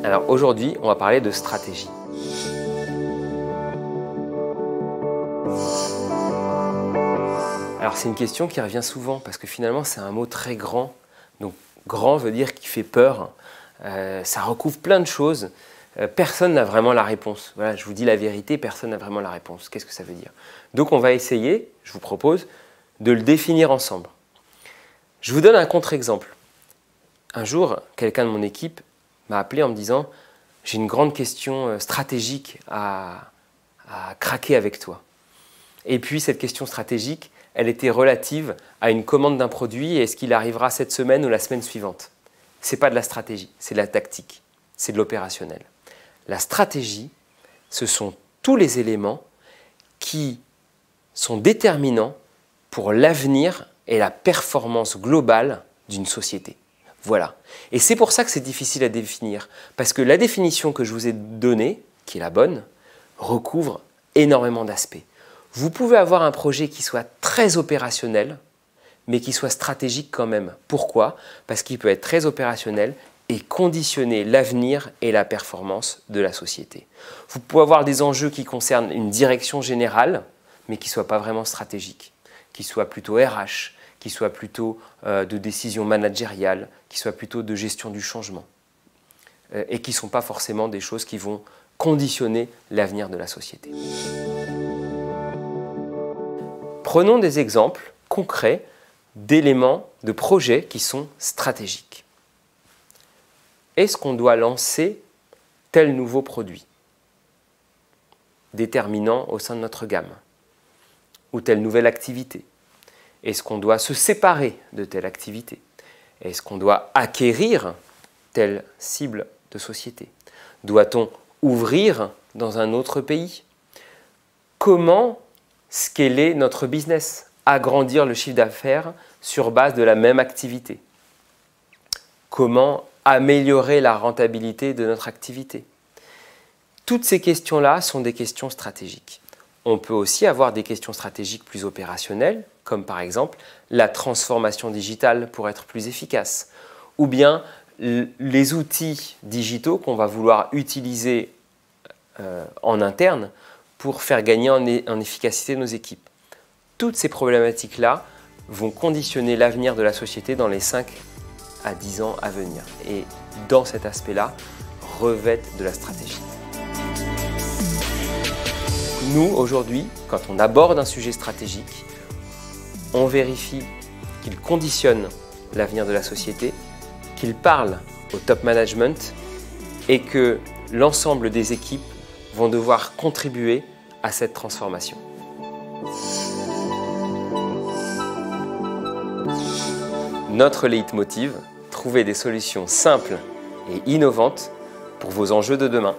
Alors aujourd'hui, on va parler de stratégie. Alors c'est une question qui revient souvent parce que finalement c'est un mot très grand. Donc grand veut dire qui fait peur. Ça recouvre plein de choses. Personne n'a vraiment la réponse. Voilà, je vous dis la vérité, personne n'a vraiment la réponse. Qu'est-ce que ça veut dire? Donc on va essayer, je vous propose, de le définir ensemble. Je vous donne un contre-exemple. Un jour, quelqu'un de mon équipe m'a appelé en me disant « J'ai une grande question stratégique à craquer avec toi ». Et puis cette question stratégique, elle était relative à une commande d'un produit et est-ce qu'il arrivera cette semaine ou la semaine suivante. Ce n'est pas de la stratégie, c'est de la tactique, c'est de l'opérationnel. La stratégie, ce sont tous les éléments qui sont déterminants pour l'avenir et la performance globale d'une société. Voilà. Et c'est pour ça que c'est difficile à définir, parce que la définition que je vous ai donnée, qui est la bonne, recouvre énormément d'aspects. Vous pouvez avoir un projet qui soit très opérationnel, mais qui soit stratégique quand même. Pourquoi? Parce qu'il peut être très opérationnel et conditionner l'avenir et la performance de la société. Vous pouvez avoir des enjeux qui concernent une direction générale, mais qui ne soient pas vraiment stratégiques, qui soient plutôt RH, qui soient plutôt de décision managériale, qui soient plutôt de gestion du changement, et qui ne sont pas forcément des choses qui vont conditionner l'avenir de la société. Prenons des exemples concrets d'éléments, de projets qui sont stratégiques. Est-ce qu'on doit lancer tel nouveau produit déterminant au sein de notre gamme ou telle nouvelle activité? Est-ce qu'on doit se séparer de telle activité? Est-ce qu'on doit acquérir telle cible de société? Doit-on ouvrir dans un autre pays? Comment scaler notre business? Agrandir le chiffre d'affaires sur base de la même activité? Comment améliorer la rentabilité de notre activité? Toutes ces questions-là sont des questions stratégiques. On peut aussi avoir des questions stratégiques plus opérationnelles, comme par exemple la transformation digitale pour être plus efficace, ou bien les outils digitaux qu'on va vouloir utiliser en interne pour faire gagner en efficacité nos équipes. Toutes ces problématiques-là vont conditionner l'avenir de la société dans les 5 à 10 ans à venir. Et dans cet aspect-là, revêtent de la stratégie. Nous, aujourd'hui, quand on aborde un sujet stratégique, on vérifie qu'il conditionne l'avenir de la société, qu'il parle au top management et que l'ensemble des équipes vont devoir contribuer à cette transformation. Notre leitmotiv, trouver des solutions simples et innovantes pour vos enjeux de demain.